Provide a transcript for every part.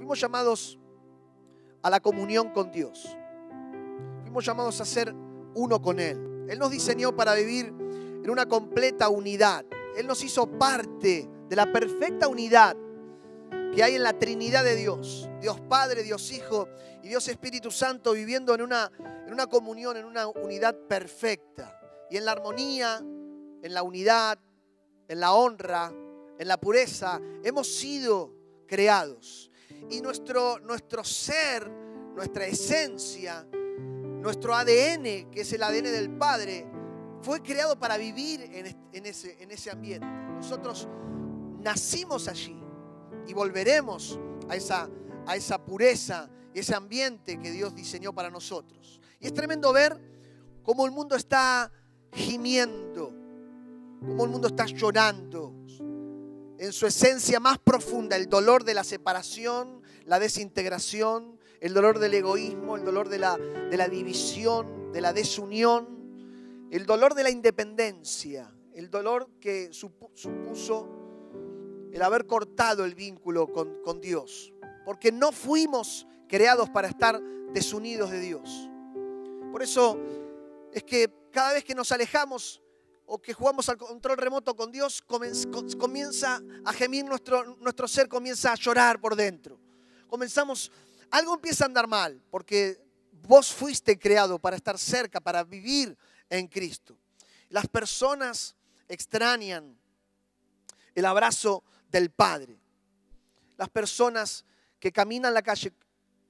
Fuimos llamados a la comunión con Dios. Fuimos llamados a ser uno con Él. Él nos diseñó para vivir en una completa unidad. Él nos hizo parte de la perfecta unidad que hay en la Trinidad de Dios. Dios Padre, Dios Hijo y Dios Espíritu Santo viviendo en una comunión, en una unidad perfecta. Y en la armonía, en la unidad, en la honra, en la pureza, hemos sido creados. Y nuestro ser, nuestra esencia, nuestro ADN, que es el ADN del Padre, fue creado para vivir en ese ambiente. Nosotros nacimos allí y volveremos a esa pureza, ese ambiente que Dios diseñó para nosotros. Y es tremendo ver cómo el mundo está gimiendo, cómo el mundo está llorando en su esencia más profunda, el dolor de la separación, la desintegración, el dolor del egoísmo, el dolor de la división, de la desunión, el dolor de la independencia, el dolor que supuso el haber cortado el vínculo con Dios. Porque no fuimos creados para estar desunidos de Dios. Por eso es que cada vez que nos alejamos o que jugamos al control remoto con Dios, comienza a gemir nuestro ser, comienza a llorar por dentro. Algo empieza a andar mal, porque vos fuiste creado para estar cerca, para vivir en Cristo. Las personas extrañan el abrazo del Padre. Las personas que caminan la calle,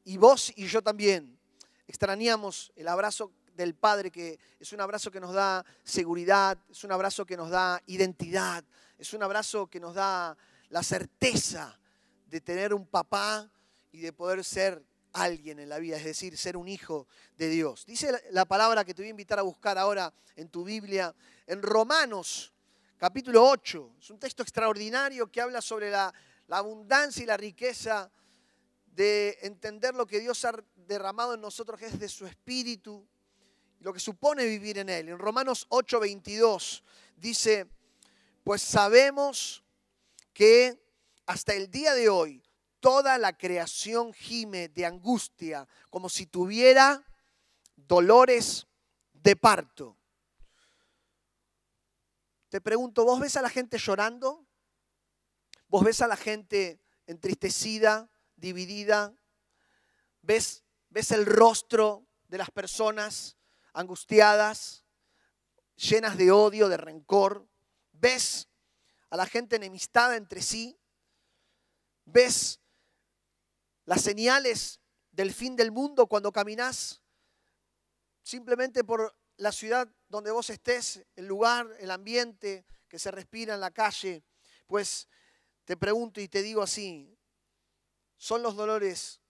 y vos y yo también, extrañamos el abrazo del Padre, que es un abrazo que nos da seguridad, es un abrazo que nos da identidad, es un abrazo que nos da la certeza de tener un papá y de poder ser alguien en la vida, es decir, ser un hijo de Dios. Dice la palabra que te voy a invitar a buscar ahora en tu Biblia, en Romanos capítulo 8. Es un texto extraordinario que habla sobre la abundancia y la riqueza de entender lo que Dios ha derramado en nosotros, que es de su Espíritu, lo que supone vivir en Él. En Romanos 8:22 dice, pues sabemos que hasta el día de hoy toda la creación gime de angustia como si tuviera dolores de parto. Te pregunto, ¿vos ves a la gente llorando? ¿Vos ves a la gente entristecida, dividida? ¿Ves el rostro de las personas angustiadas, llenas de odio, de rencor? ¿Ves a la gente enemistada entre sí? ¿Ves las señales del fin del mundo cuando caminás simplemente por la ciudad donde vos estés, el lugar, el ambiente que se respira en la calle? Pues te pregunto y te digo así, son los dolores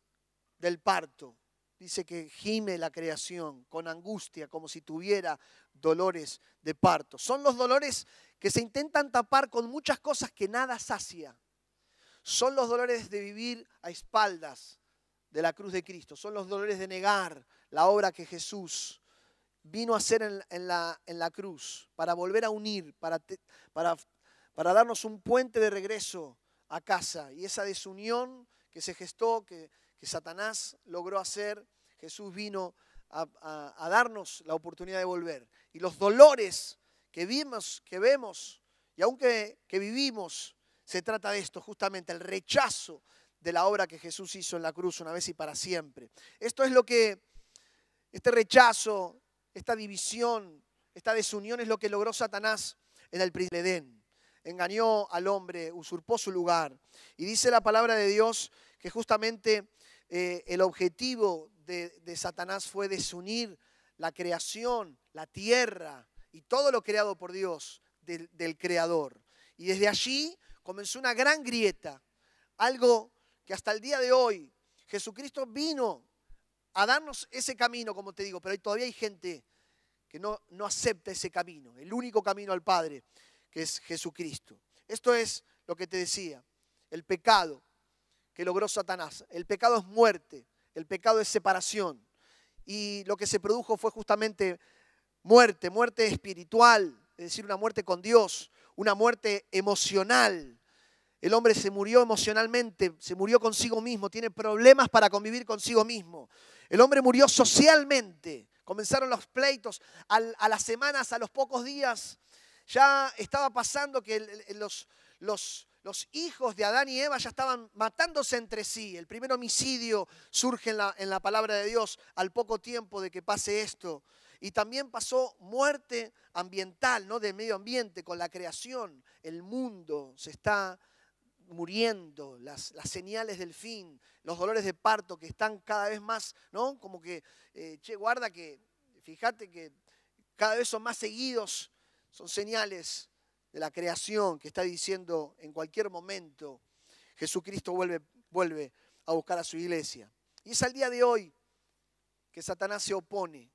del parto. Dice que gime la creación con angustia, como si tuviera dolores de parto. Son los dolores que se intentan tapar con muchas cosas que nada sacia. Son los dolores de vivir a espaldas de la cruz de Cristo. Son los dolores de negar la obra que Jesús vino a hacer en la cruz, para volver a unir, para darnos un puente de regreso a casa. Y esa desunión que se gestó, que Satanás logró hacer, Jesús vino a darnos la oportunidad de volver. Y los dolores que vemos y aunque vivimos, se trata de esto, justamente el rechazo de la obra que Jesús hizo en la cruz una vez y para siempre. Esto es lo que, este rechazo, esta división, esta desunión es lo que logró Satanás en el principio de Edén. Engañó al hombre, usurpó su lugar. Y dice la palabra de Dios que justamente el objetivo de Satanás fue desunir la creación, la tierra y todo lo creado por Dios del Creador. Y desde allí comenzó una gran grieta, algo que hasta el día de hoy Jesucristo vino a darnos ese camino, como te digo, pero todavía hay gente que no acepta ese camino, el único camino al Padre, que es Jesucristo. Esto es lo que te decía, el pecado que logró Satanás. El pecado es muerte, el pecado es separación. Y lo que se produjo fue justamente muerte espiritual, es decir, una muerte con Dios, una muerte emocional, El hombre se murió emocionalmente, se murió consigo mismo, tiene problemas para convivir consigo mismo. El hombre murió socialmente. Comenzaron los pleitos. A las semanas, a los pocos días, ya estaba pasando que los hijos de Adán y Eva ya estaban matándose entre sí. El primer homicidio surge en la palabra de Dios al poco tiempo de que pase esto. Y también pasó muerte ambiental, ¿no? Del medio ambiente, con la creación. El mundo se está muriendo, las señales del fin, los dolores de parto que están cada vez más, ¿no? Como que, guarda que, fíjate que cada vez son más seguidos, son señales de la creación que está diciendo en cualquier momento Jesucristo vuelve a buscar a su iglesia. Y es al día de hoy que Satanás se opone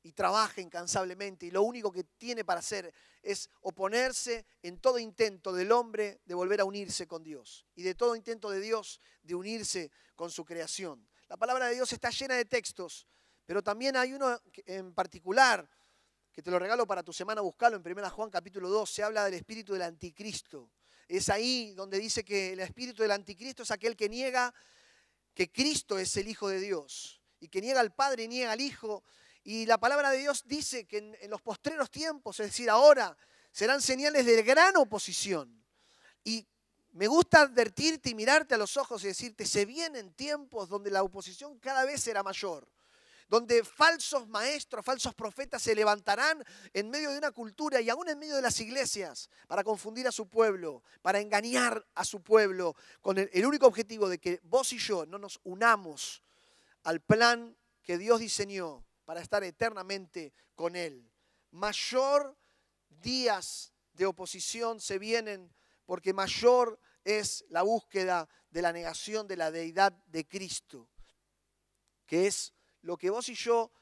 y trabaja incansablemente, y lo único que tiene para hacer es oponerse en todo intento del hombre de volver a unirse con Dios y de todo intento de Dios de unirse con su creación. La palabra de Dios está llena de textos, pero también hay uno en particular que te lo regalo para tu semana, buscalo en 1 Juan capítulo 2, se habla del espíritu del anticristo. Es ahí donde dice que el espíritu del anticristo es aquel que niega que Cristo es el Hijo de Dios y que niega al Padre y niega al Hijo. Y la palabra de Dios dice que en los postreros tiempos, es decir, ahora, serán señales de gran oposición. Y me gusta advertirte y mirarte a los ojos y decirte, se vienen tiempos donde la oposición cada vez será mayor, donde falsos maestros, falsos profetas se levantarán en medio de una cultura y aún en medio de las iglesias para confundir a su pueblo, para engañar a su pueblo, con el único objetivo de que vos y yo no nos unamos al plan que Dios diseñó para estar eternamente con Él. Mayor días de oposición se vienen porque mayor es la búsqueda de la negación de la deidad de Cristo, que es lo que vos y yo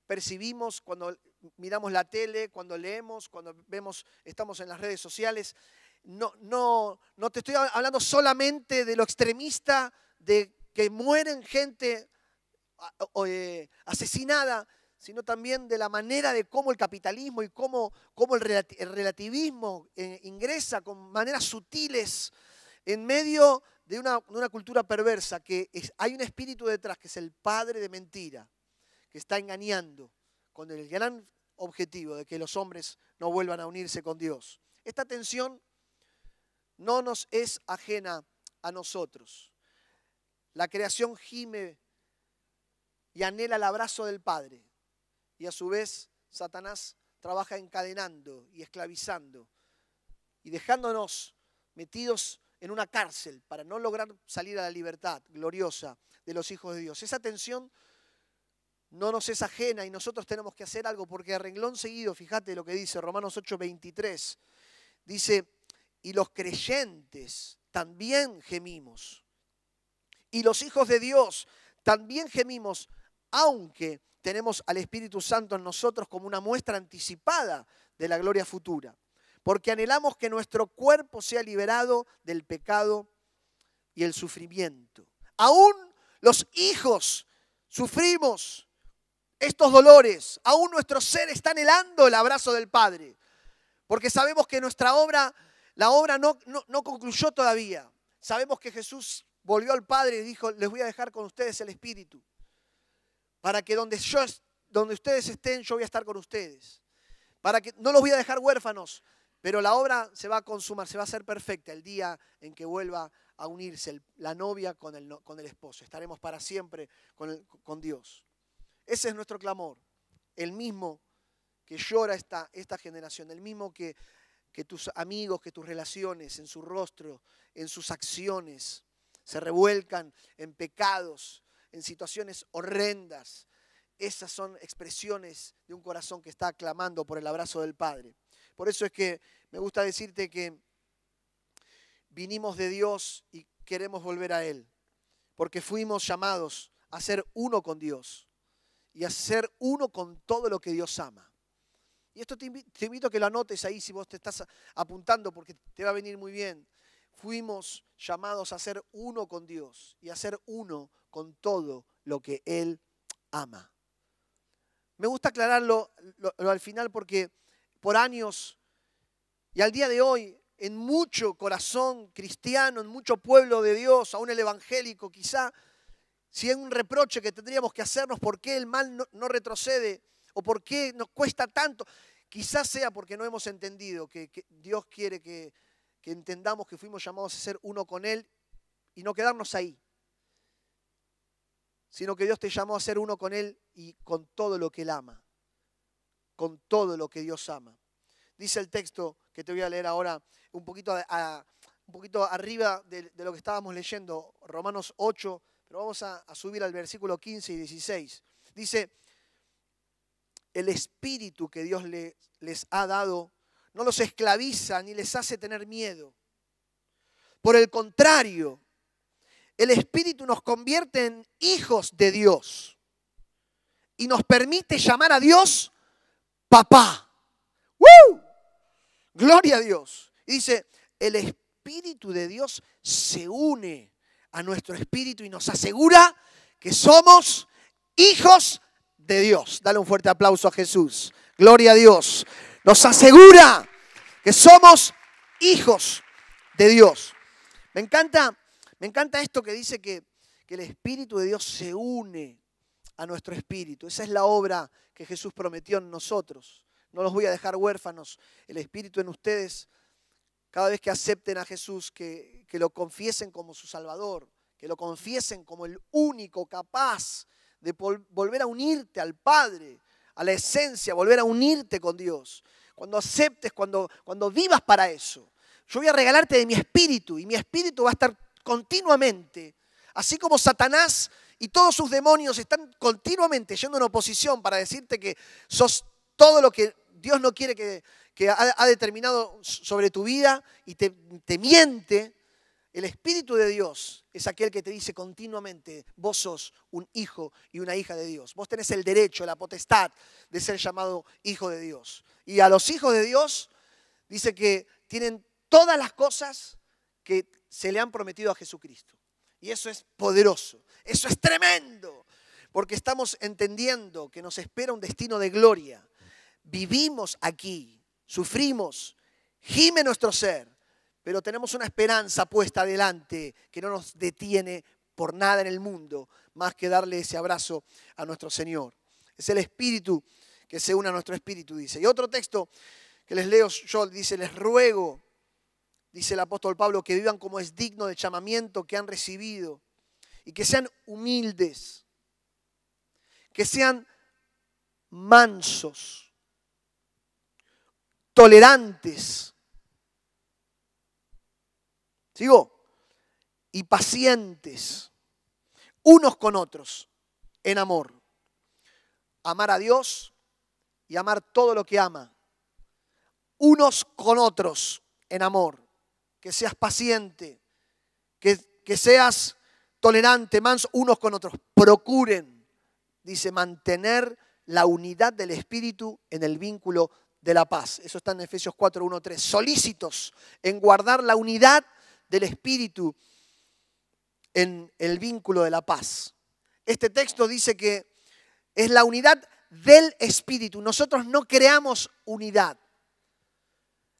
percibimos cuando miramos la tele, cuando leemos, cuando vemos, estamos en las redes sociales. No te estoy hablando solamente de lo extremista, de que mueren gente asesinada, sino también de la manera de cómo el capitalismo y cómo el relativismo ingresa con maneras sutiles en medio de una cultura perversa, que hay un espíritu detrás, que es el padre de mentira, que está engañando con el gran objetivo de que los hombres no vuelvan a unirse con Dios. Esta tensión no nos es ajena a nosotros. La creación gime y anhela el abrazo del Padre. Y a su vez, Satanás trabaja encadenando y esclavizando y dejándonos metidos en una cárcel para no lograr salir a la libertad gloriosa de los hijos de Dios. Esa tensión no nos es ajena y nosotros tenemos que hacer algo, porque a renglón seguido, fíjate lo que dice Romanos 8:23, dice, y los creyentes también gemimos, y los hijos de Dios también gemimos, aunque tenemos al Espíritu Santo en nosotros como una muestra anticipada de la gloria futura, porque anhelamos que nuestro cuerpo sea liberado del pecado y el sufrimiento. Aún los hijos sufrimos estos dolores, aún nuestro ser está anhelando el abrazo del Padre, porque sabemos que la obra no concluyó todavía. Sabemos que Jesús volvió al Padre y dijo, les voy a dejar con ustedes el Espíritu, para que donde ustedes estén, yo voy a estar con ustedes. Para que no los voy a dejar huérfanos, pero la obra se va a consumar, se va a hacer perfecta el día en que vuelva a unirse la novia con el esposo. Estaremos para siempre con Dios. Ese es nuestro clamor, el mismo que llora esta generación, el mismo que tus amigos, que tus relaciones, en su rostro, en sus acciones, se revuelcan en pecados, en situaciones horrendas. Esas son expresiones de un corazón que está clamando por el abrazo del Padre. Por eso es que me gusta decirte que vinimos de Dios y queremos volver a Él, porque fuimos llamados a ser uno con Dios y a ser uno con todo lo que Dios ama. Y esto te invito a que lo anotes ahí si vos te estás apuntando, porque te va a venir muy bien. Fuimos llamados a ser uno con Dios y a ser uno con todo lo que Él ama. Me gusta aclararlo al final porque por años y al día de hoy en mucho corazón cristiano, en mucho pueblo de Dios, aún el evangélico quizá, si hay un reproche que tendríamos que hacernos, ¿por qué el mal no retrocede? ¿O por qué nos cuesta tanto? Quizás sea porque no hemos entendido que Dios quiere que entendamos que fuimos llamados a ser uno con Él y no quedarnos ahí, sino que Dios te llamó a ser uno con Él y con todo lo que Él ama, con todo lo que Dios ama. Dice el texto que te voy a leer ahora un poquito arriba de lo que estábamos leyendo, Romanos 8, pero vamos a subir al versículo 15 y 16. Dice, el espíritu que Dios les ha dado no los esclaviza ni les hace tener miedo. Por el contrario, el espíritu nos convierte en hijos de Dios y nos permite llamar a Dios papá. ¡Woo! Gloria a Dios. Y dice, el espíritu de Dios se une a nuestro espíritu y nos asegura que somos hijos de Dios. Dale un fuerte aplauso a Jesús. Gloria a Dios. Nos asegura que somos hijos de Dios. Me encanta esto que dice que el Espíritu de Dios se une a nuestro espíritu. Esa es la obra que Jesús prometió en nosotros. No los voy a dejar huérfanos. El Espíritu en ustedes, cada vez que acepten a Jesús, que lo confiesen como su Salvador, que lo confiesen como el único capaz de volver a unirte al Padre, a la esencia, volver a unirte con Dios. Cuando aceptes, cuando vivas para eso. Yo voy a regalarte de mi espíritu y mi espíritu va a estar continuamente, así como Satanás y todos sus demonios están continuamente yendo en oposición para decirte que sos todo lo que Dios no quiere que ha determinado sobre tu vida y te miente. El Espíritu de Dios es aquel que te dice continuamente, vos sos un hijo y una hija de Dios. Vos tenés el derecho, la potestad de ser llamado hijo de Dios. Y a los hijos de Dios dice que tienen todas las cosas que se le han prometido a Jesucristo. Y eso es poderoso, eso es tremendo, porque estamos entendiendo que nos espera un destino de gloria. Vivimos aquí, sufrimos, gime nuestro ser, pero tenemos una esperanza puesta adelante que no nos detiene por nada en el mundo, más que darle ese abrazo a nuestro Señor. Es el Espíritu que se une a nuestro espíritu, dice. Y otro texto que les leo yo, dice, les ruego, dice el apóstol Pablo, que vivan como es digno del llamamiento que han recibido y que sean humildes, que sean mansos, tolerantes, ¿sigo? Y pacientes, unos con otros, en amor. Amar a Dios y amar todo lo que ama. Unos con otros, en amor. Que seas paciente, que seas tolerante, manso, unos con otros. Procuren, dice, mantener la unidad del Espíritu en el vínculo de la paz. Eso está en Efesios 4, 1, 3. Solícitos en guardar la unidad del Espíritu en el vínculo de la paz. Este texto dice que es la unidad del Espíritu. Nosotros no creamos unidad.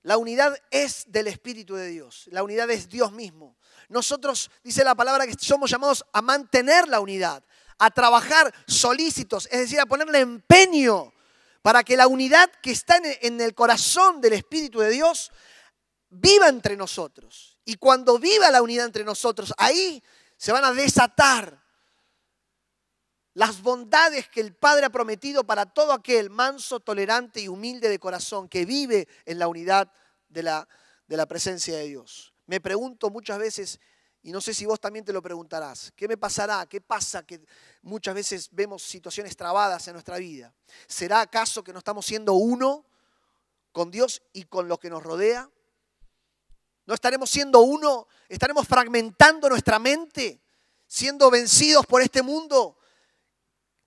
La unidad es del Espíritu de Dios. La unidad es Dios mismo. Nosotros, dice la palabra, que somos llamados a mantener la unidad, a trabajar solícitos, es decir, a ponerle empeño para que la unidad que está en el corazón del Espíritu de Dios viva entre nosotros. Y cuando viva la unidad entre nosotros, ahí se van a desatar las bondades que el Padre ha prometido para todo aquel manso, tolerante y humilde de corazón que vive en la unidad de la presencia de Dios. Me pregunto muchas veces, y no sé si vos también te lo preguntarás, ¿qué me pasará? ¿Qué pasa que muchas veces vemos situaciones trabadas en nuestra vida? ¿Será acaso que no estamos siendo uno con Dios y con lo que nos rodea? ¿No estaremos siendo uno? ¿Estaremos fragmentando nuestra mente? ¿Siendo vencidos por este mundo?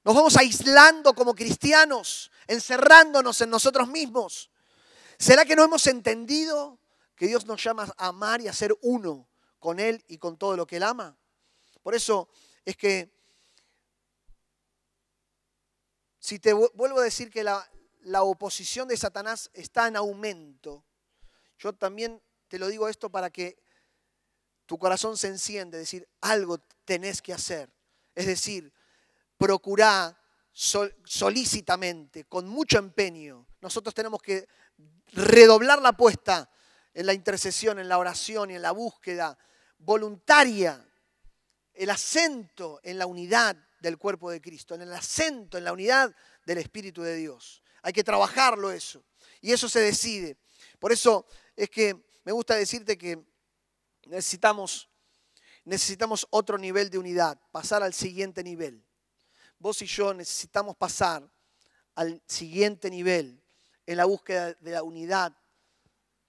Nos vamos aislando como cristianos, encerrándonos en nosotros mismos. ¿Será que no hemos entendido que Dios nos llama a amar y a ser uno con Él y con todo lo que Él ama? Por eso es que, si te vuelvo a decir que la oposición de Satanás está en aumento, yo también te lo digo esto para que tu corazón se enciende, decir, algo tenés que hacer. Es decir, procurá solícitamente, con mucho empeño. Nosotros tenemos que redoblar la apuesta en la intercesión, en la oración y en la búsqueda voluntaria, el acento en la unidad del cuerpo de Cristo, en el acento en la unidad del Espíritu de Dios. Hay que trabajarlo eso. Y eso se decide. Por eso es que me gusta decirte que necesitamos otro nivel de unidad, pasar al siguiente nivel. Vos y yo necesitamos pasar al siguiente nivel en la búsqueda de la unidad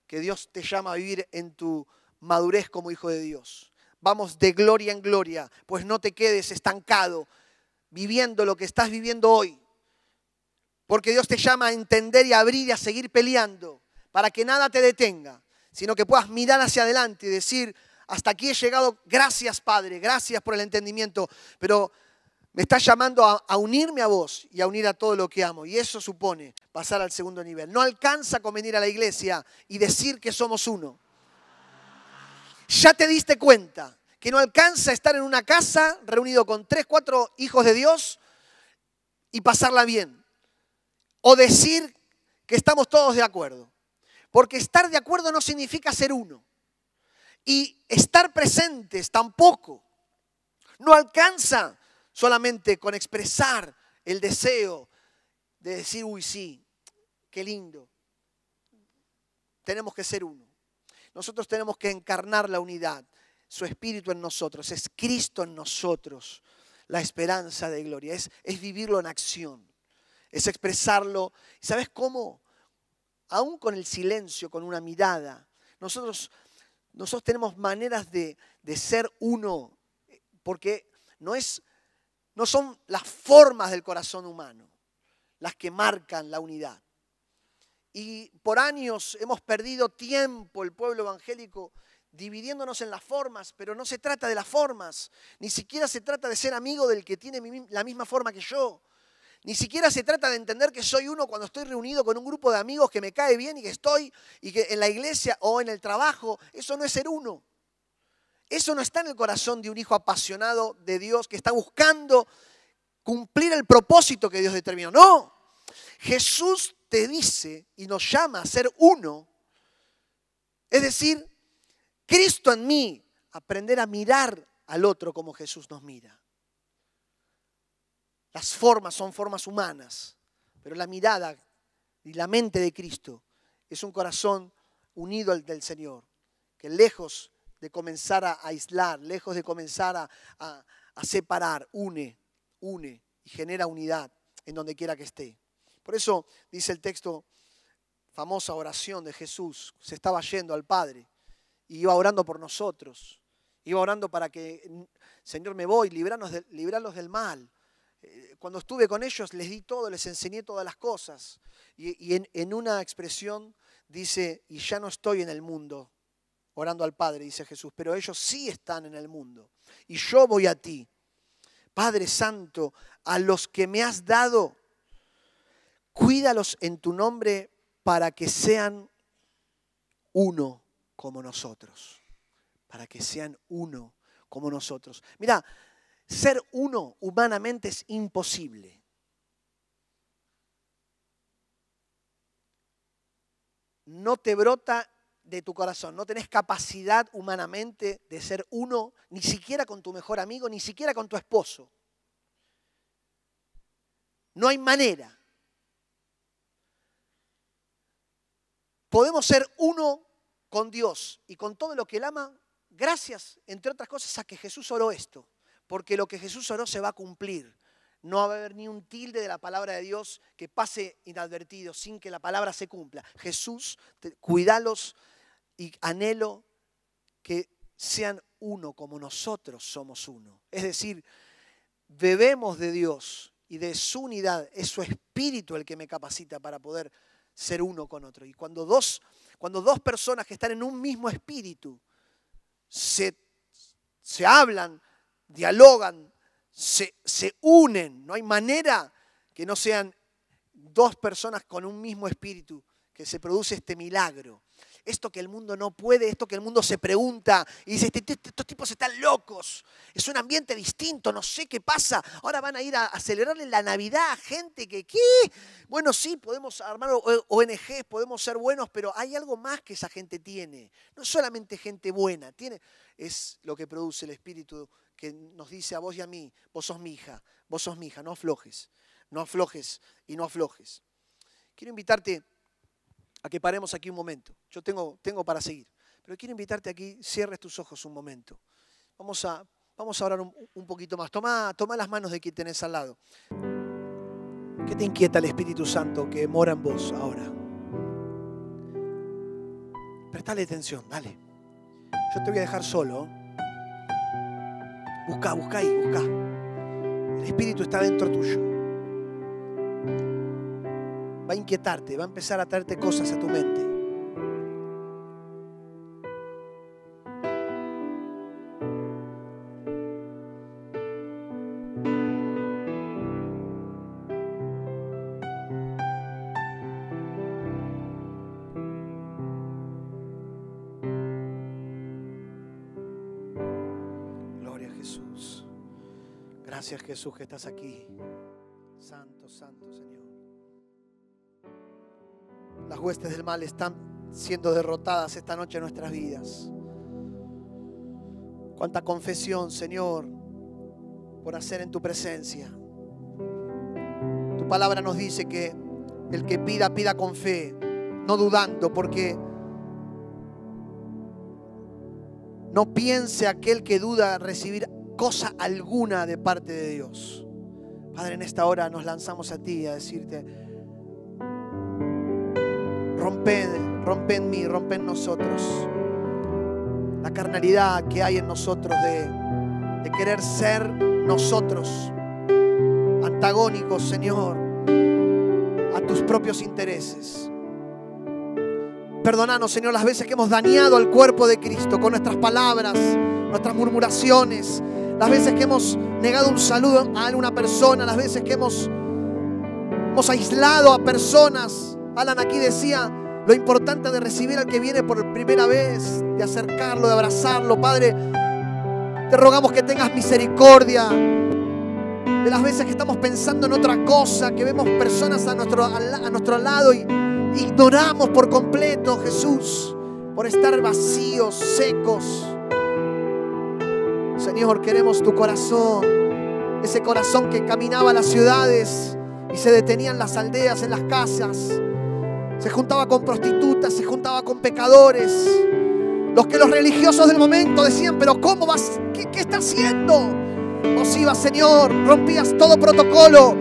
que Dios te llama a vivir en tu madurez como hijo de Dios. Vamos de gloria en gloria, pues no te quedes estancado viviendo lo que estás viviendo hoy. Porque Dios te llama a entender y a abrir y a seguir peleando para que nada te detenga, sino que puedas mirar hacia adelante y decir, hasta aquí he llegado, gracias Padre, gracias por el entendimiento, pero me estás llamando a unirme a vos y a unir a todo lo que amo. Y eso supone pasar al segundo nivel. No alcanza con venir a la iglesia y decir que somos uno. Ya te diste cuenta que no alcanza estar en una casa reunido con 3, 4 hijos de Dios y pasarla bien. O decir que estamos todos de acuerdo. Porque estar de acuerdo no significa ser uno. Y estar presentes tampoco. No alcanza solamente con expresar el deseo de decir, uy, sí, qué lindo. Tenemos que ser uno. Nosotros tenemos que encarnar la unidad, su espíritu en nosotros. Es Cristo en nosotros, la esperanza de gloria. Es vivirlo en acción. Es expresarlo. ¿Sabes cómo? Aún con el silencio, con una mirada. Nosotros tenemos maneras de ser uno, porque no son las formas del corazón humano las que marcan la unidad. Y por años hemos perdido tiempo, el pueblo evangélico, dividiéndonos en las formas, pero no se trata de las formas. Ni siquiera se trata de ser amigo del que tiene la misma forma que yo. Ni siquiera se trata de entender que soy uno cuando estoy reunido con un grupo de amigos que me cae bien y que en la iglesia o en el trabajo. Eso no es ser uno. Eso no está en el corazón de un hijo apasionado de Dios que está buscando cumplir el propósito que Dios determinó. No, Jesús te dice y nos llama a ser uno. Es decir, Cristo en mí, aprender a mirar al otro como Jesús nos mira. Las formas son formas humanas, pero la mirada y la mente de Cristo es un corazón unido al del Señor, que lejos de comenzar a aislar, lejos de comenzar a separar, une y genera unidad en donde quiera que esté. Por eso dice el texto, famosa oración de Jesús, se estaba yendo al Padre y iba orando por nosotros, iba orando para que, Señor, me voy, librarlos del mal. Cuando estuve con ellos les di todo, les enseñé todas las cosas. Y en una expresión dice, y ya no estoy en el mundo, orando al Padre, dice Jesús, pero ellos sí están en el mundo. Y yo voy a ti. Padre Santo, a los que me has dado, cuídalos en tu nombre para que sean uno como nosotros. Para que sean uno como nosotros. Mira, ser uno humanamente es imposible. No te brota de tu corazón, no tenés capacidad humanamente de ser uno, ni siquiera con tu mejor amigo, ni siquiera con tu esposo. No hay manera. Podemos ser uno con Dios y con todo lo que Él ama, gracias, entre otras cosas, a que Jesús oró esto. Porque lo que Jesús oró se va a cumplir. No va a haber ni un tilde de la palabra de Dios que pase inadvertido sin que la palabra se cumpla. Jesús, cuídalos y anhelo que sean uno como nosotros somos uno. Es decir, bebemos de Dios y de su unidad. Es su espíritu el que me capacita para poder ser uno con otro. Y cuando dos personas que están en un mismo espíritu se hablan, dialogan, se unen. No hay manera que no sean dos personas con un mismo espíritu, que se produce este milagro. esto que el mundo no puede, esto que el mundo se pregunta y dice, estos tipos están locos, es un ambiente distinto, no sé qué pasa, ahora van a ir a celebrarle la Navidad a gente que, ¿qué? Bueno, sí, podemos armar ONGs, podemos ser buenos, pero hay algo más que esa gente tiene, no solamente gente buena, es lo que produce el Espíritu que nos dice a vos y a mí, vos sos mi hija, no aflojes, no aflojes y no aflojes. Quiero invitarte a que paremos aquí un momento. Yo tengo para seguir, pero quiero invitarte aquí, cierres tus ojos un momento. Vamos a orar un poquito más. Toma las manos de quien tenés al lado. ¿Qué te inquieta el Espíritu Santo que mora en vos ahora? Prestale atención, dale. Yo te voy a dejar solo. Busca ahí, busca. El Espíritu está dentro tuyo. Va a inquietarte, va a empezar a traerte cosas a tu mente. Gloria a Jesús. Gracias, Jesús, que estás aquí. Santo, santo Señor. Las huestes del mal están siendo derrotadas esta noche en nuestras vidas. Cuánta confesión, Señor, por hacer en tu presencia. Tu palabra nos dice que el que pida, pida con fe, no dudando, porque no piense aquel que duda recibir cosa alguna de parte de Dios. Padre, en esta hora nos lanzamos a ti a decirte: rompe en mí, rompe en nosotros la carnalidad que hay en nosotros de querer ser nosotros antagónicos, Señor, a tus propios intereses. Perdónanos, Señor, las veces que hemos dañado al cuerpo de Cristo con nuestras palabras, nuestras murmuraciones, las veces que hemos negado un saludo a una persona, las veces que hemos aislado a personas. Alan aquí decía lo importante de recibir al que viene por primera vez, de acercarlo, de abrazarlo. Padre, te rogamos que tengas misericordia de las veces que estamos pensando en otra cosa, que vemos personas a nuestro lado y ignoramos por completo, Jesús, por estar vacíos, secos. Señor, queremos tu corazón, ese corazón que caminaba a las ciudades y se detenía en las aldeas, en las casas. Se juntaba con prostitutas, se juntaba con pecadores. Los que los religiosos del momento decían: pero ¿cómo vas? ¿Qué está haciendo? Vos ibas, Señor, rompías todo protocolo,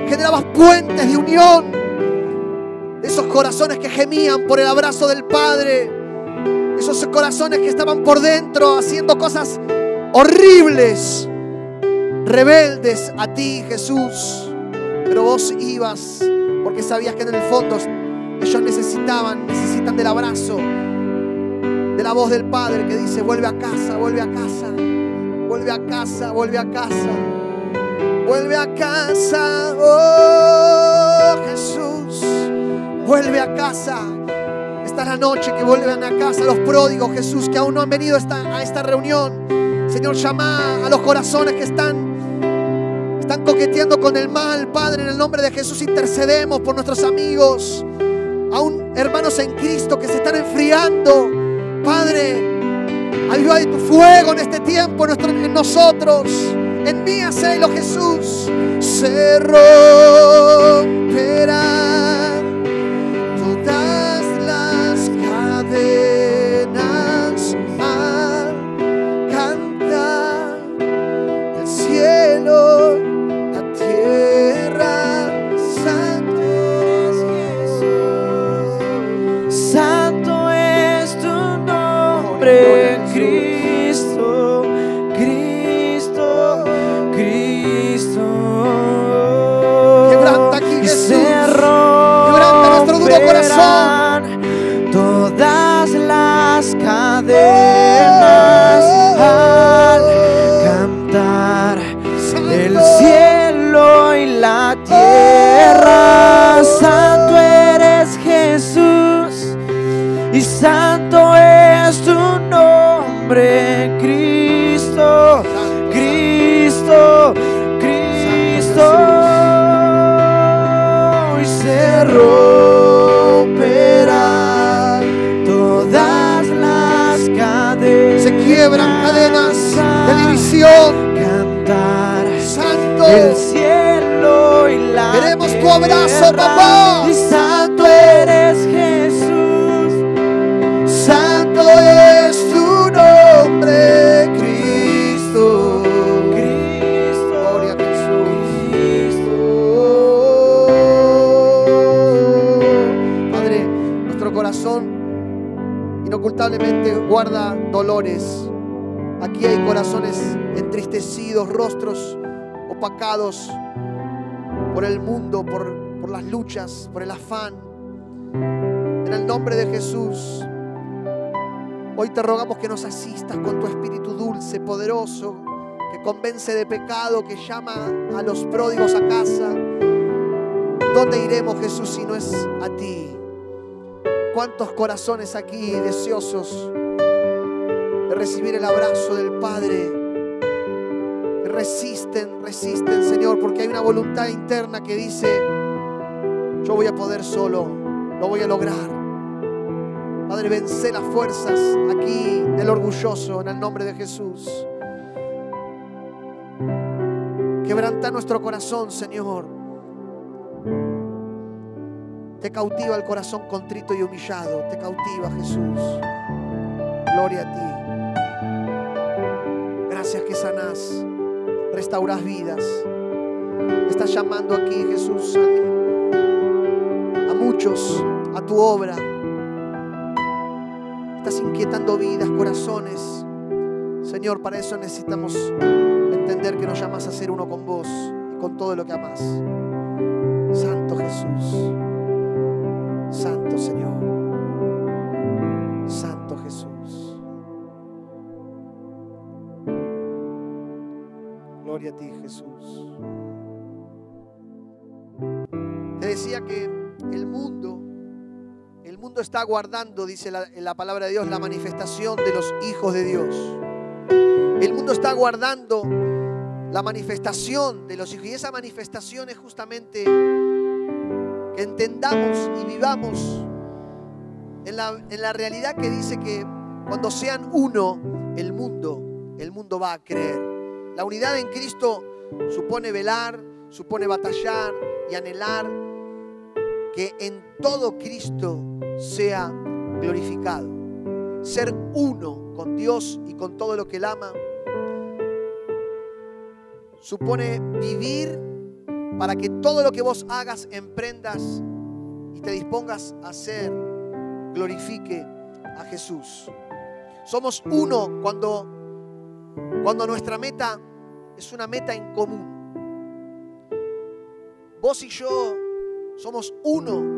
generabas puentes de unión. Esos corazones que gemían por el abrazo del Padre, esos corazones que estaban por dentro haciendo cosas horribles, rebeldes a ti, Jesús. Pero vos ibas porque sabías que en el fondo ellos necesitan del abrazo, de la voz del Padre que dice: vuelve a casa, vuelve a casa, vuelve a casa, vuelve a casa, vuelve a casa, oh Jesús, vuelve a casa. Esta es la noche que vuelven a casa los pródigos, Jesús, que aún no han venido a esta reunión. Señor, llama a los corazones que están coqueteando con el mal. Padre, en el nombre de Jesús intercedemos por nuestros amigos, aún hermanos en Cristo que se están enfriando. Padre, aviva de tu fuego en este tiempo en nosotros. En mí, hacelo, Jesús. Se romperán todas las cadenas al cantar el cielo, la tierra. Santo es Jesús, santo es tu nombre, Cristo, Cristo, Cristo. Quebranta aquí, Jesús. abrazo, papá. Y santo eres Jesús, Santo es tu nombre, Cristo. Gloria a Jesús. Padre, nuestro corazón inocultablemente guarda dolores. Aquí hay corazones entristecidos, rostros opacados por el mundo, por las luchas, por el afán. En el nombre de Jesús, hoy te rogamos que nos asistas con tu espíritu dulce, poderoso, que convence de pecado, que llama a los pródigos a casa. ¿Dónde iremos, Jesús, si no es a ti? ¿Cuántos corazones aquí deseosos de recibir el abrazo del Padre? Que resisten, Señor, porque hay una voluntad interna que dice: yo voy a poder solo, lo voy a lograr. Padre, vence las fuerzas aquí del orgulloso en el nombre de Jesús. Quebranta nuestro corazón, Señor. Te cautiva el corazón contrito y humillado. Te cautiva, Jesús. Gloria a ti. Gracias que sanás, restaurás vidas. Estás llamando aquí, Jesús, a muchos a tu obra. Estás inquietando vidas, corazones. Señor, para eso necesitamos entender que nos llamas a ser uno con vos y con todo lo que amás. Santo Jesús. Santo Señor. Santo Jesús. Gloria a ti, Jesús. Te decía que el mundo está aguardando, dice la palabra de Dios, la manifestación de los hijos de Dios. El mundo está aguardando la manifestación de los hijos. Y esa manifestación es justamente que entendamos y vivamos en la realidad que dice que cuando sean uno, el mundo va a creer. La unidad en Cristo supone velar, supone batallar y anhelar que en todo Cristo sea glorificado. Ser uno con Dios y con todo lo que Él ama supone vivir para que todo lo que vos hagas, emprendas y te dispongas a hacer, glorifique a Jesús. Somos uno cuando nuestra meta es una meta en común. Vos y yo somos uno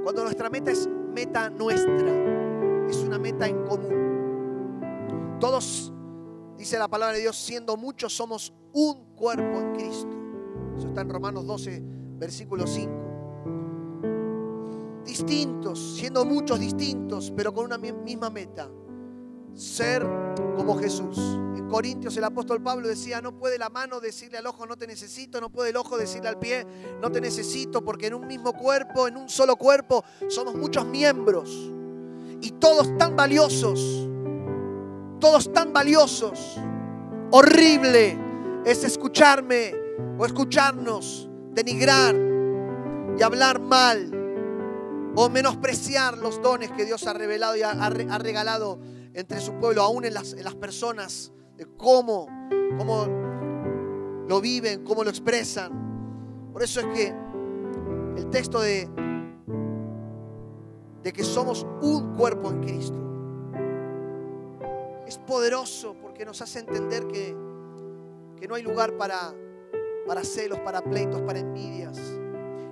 cuando nuestra meta es meta nuestra, es una meta en común. Todos, dice la palabra de Dios, siendo muchos somos un cuerpo en Cristo. Eso está en Romanos 12, versículo 5. Distintos, siendo muchos distintos, pero con una misma meta: ser como Jesús. En Corintios el apóstol Pablo decía: no puede la mano decirle al ojo no te necesito, no puede el ojo decirle al pie no te necesito, porque en un mismo cuerpo, en un solo cuerpo, somos muchos miembros y todos tan valiosos, todos tan valiosos. Horrible es escucharme o escucharnos denigrar y hablar mal o menospreciar los dones que Dios ha revelado y ha regalado entre su pueblo, aún en las personas, de cómo lo viven, cómo lo expresan. Por eso es que el texto de que somos un cuerpo en Cristo es poderoso, porque nos hace entender que no hay lugar para celos, para pleitos, para envidias.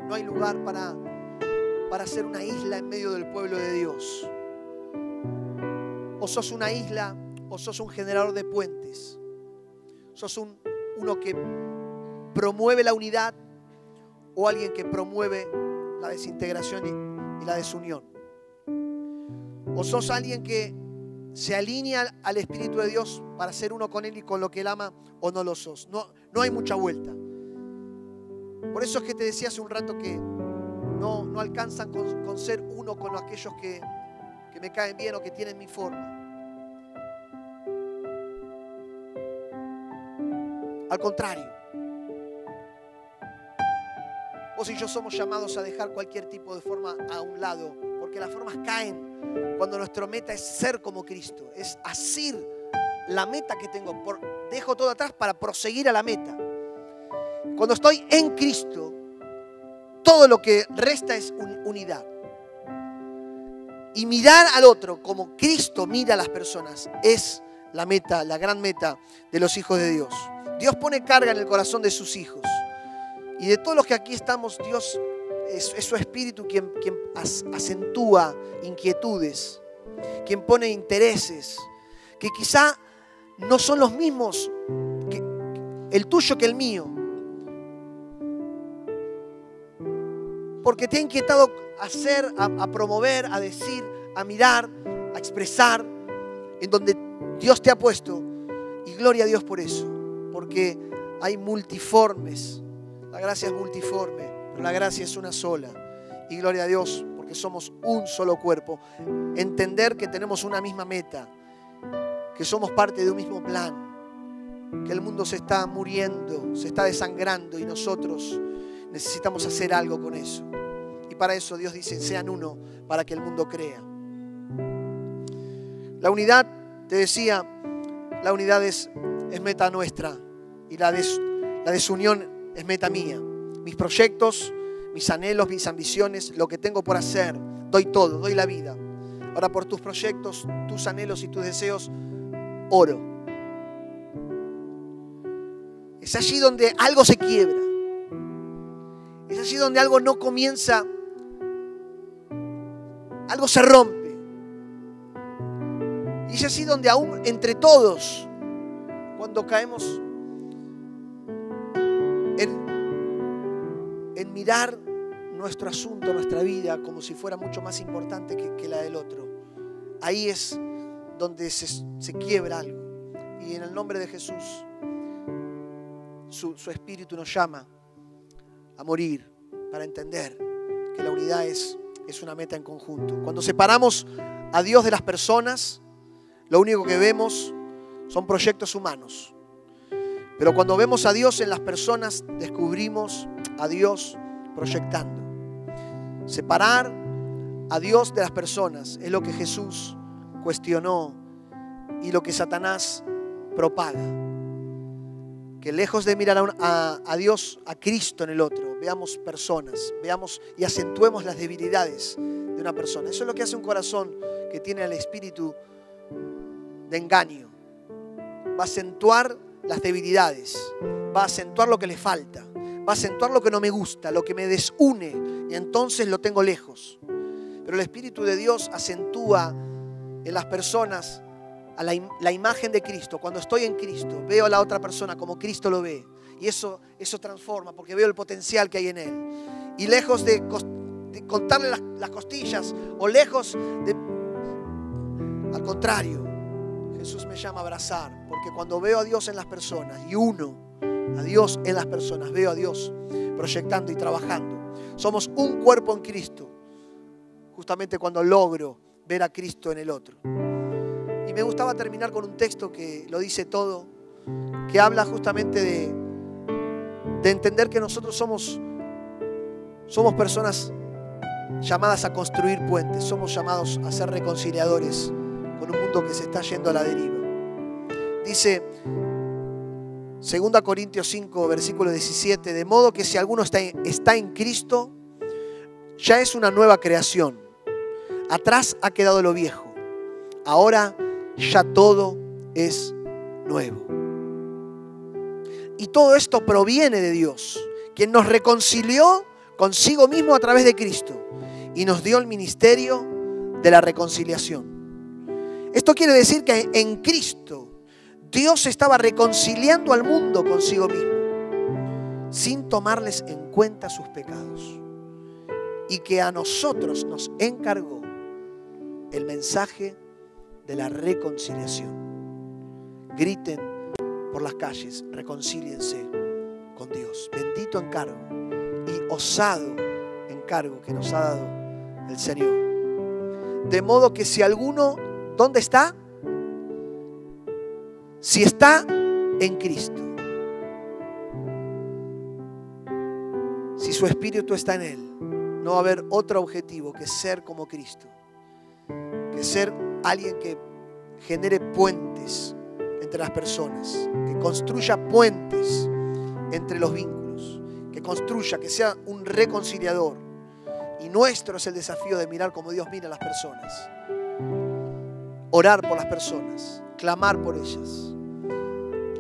No hay lugar para ser una isla en medio del pueblo de Dios. O sos una isla o sos un generador de puentes. Sos uno que promueve la unidad o alguien que promueve la desintegración y la desunión. O sos alguien que se alinea al Espíritu de Dios para ser uno con Él y con lo que Él ama, o no lo sos. No hay mucha vuelta. Por eso es que te decía hace un rato que no alcanzan con ser uno con aquellos que me caen bien o que tienen mi forma. Al contrario, Vos y yo somos llamados a dejar cualquier tipo de forma a un lado, porque las formas caen cuando nuestra meta es ser como Cristo, es asir la meta que tengo. Dejo todo atrás para proseguir a la meta. Cuando estoy en Cristo, todo lo que resta es unidad. Y mirar al otro como Cristo mira a las personas es la meta, la gran meta de los hijos de Dios. Dios pone carga en el corazón de sus hijos. Y de todos los que aquí estamos, Dios es su espíritu quien acentúa inquietudes, quien pone intereses, que quizá no son los mismos, el tuyo que el mío. Porque te ha inquietado hacer, a promover, a decir, a mirar, a expresar, en donde Dios te ha puesto. Y gloria a Dios por eso, porque hay multiformes. La gracia es multiforme, pero la gracia es una sola. Y gloria a Dios, porque somos un solo cuerpo. Entender que tenemos una misma meta, que somos parte de un mismo plan, que el mundo se está muriendo, se está desangrando y nosotros necesitamos hacer algo con eso. Y para eso Dios dice, sean uno para que el mundo crea. La unidad, te decía, la unidad es meta nuestra y la desunión es meta mía. Mis proyectos, mis anhelos, mis ambiciones, lo que tengo por hacer, doy todo, doy la vida. Ahora por tus proyectos, tus anhelos y tus deseos, oro. Es allí donde algo se quiebra. Es allí donde algo no comienza, algo se rompe. Y es así donde aún entre todos, cuando caemos en mirar nuestro asunto, nuestra vida, como si fuera mucho más importante que la del otro, ahí es donde se quiebra algo. Y en el nombre de Jesús, su Espíritu nos llama a morir para entender que la unidad es una meta en conjunto. Cuando separamos a Dios de las personas, lo único que vemos son proyectos humanos. Pero cuando vemos a Dios en las personas, descubrimos a Dios proyectando. Separar a Dios de las personas es lo que Jesús cuestionó y lo que Satanás propaga. Que lejos de mirar a Dios, a Cristo en el otro, veamos personas, veamos y acentuemos las debilidades de una persona. Eso es lo que hace un corazón que tiene el espíritu de engaño. Va a acentuar las debilidades, va a acentuar lo que le falta, va a acentuar lo que no me gusta, lo que me desune, y entonces lo tengo lejos. Pero el Espíritu de Dios acentúa en las personas a la imagen de Cristo. Cuando estoy en Cristo, veo a la otra persona como Cristo lo ve. Y eso transforma, porque veo el potencial que hay en él. Y lejos de contarle las costillas, o lejos de... Al contrario, Jesús me llama a abrazar, porque cuando veo a Dios en las personas y uno a Dios en las personas, veo a Dios proyectando y trabajando. Somos un cuerpo en Cristo, justamente cuando logro ver a Cristo en el otro. Y me gustaba terminar con un texto que lo dice todo, que habla justamente de entender que nosotros somos personas llamadas a construir puentes, somos llamados a ser reconciliadores con un mundo que se está yendo a la deriva. Dice 2 Corintios 5, versículo 17, de modo que si alguno está en Cristo, ya es una nueva creación. Atrás ha quedado lo viejo, ahora ya todo es nuevo. Y todo esto proviene de Dios, quien nos reconcilió consigo mismo a través de Cristo y nos dio el ministerio de la reconciliación. Esto quiere decir que en Cristo Dios estaba reconciliando al mundo consigo mismo, sin tomarles en cuenta sus pecados, y que a nosotros nos encargó el mensaje de la reconciliación. Griten por las calles, reconcíliense con Dios. Bendito encargo y osado encargo que nos ha dado el Señor. De modo que si alguno, ¿dónde está? Si está en Cristo. Si su Espíritu está en él, no va a haber otro objetivo que ser como Cristo, que ser alguien que genere puentes entre las personas, que construya puentes entre los vínculos, que construya, que sea un reconciliador. Y nuestro es el desafío de mirar como Dios mira a las personas, orar por las personas, clamar por ellas.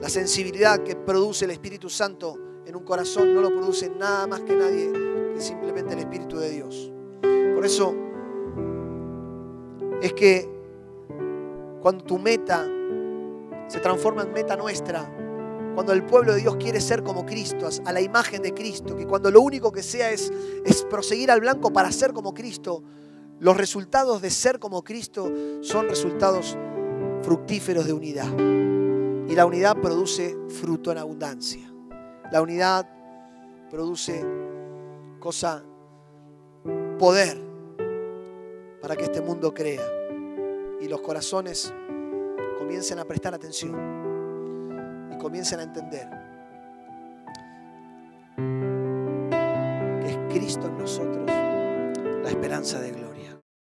La sensibilidad que produce el Espíritu Santo en un corazón no lo produce nada más que nadie que simplemente el Espíritu de Dios. Por eso es que cuando tu meta se transforma en meta nuestra, cuando el pueblo de Dios quiere ser como Cristo, a la imagen de Cristo, que cuando lo único que sea es proseguir al blanco para ser como Cristo, los resultados de ser como Cristo son resultados fructíferos de unidad. Y la unidad produce fruto en abundancia. La unidad produce poder para que este mundo crea y los corazones comiencen a prestar atención y comiencen a entender que es Cristo en nosotros la esperanza de gloria.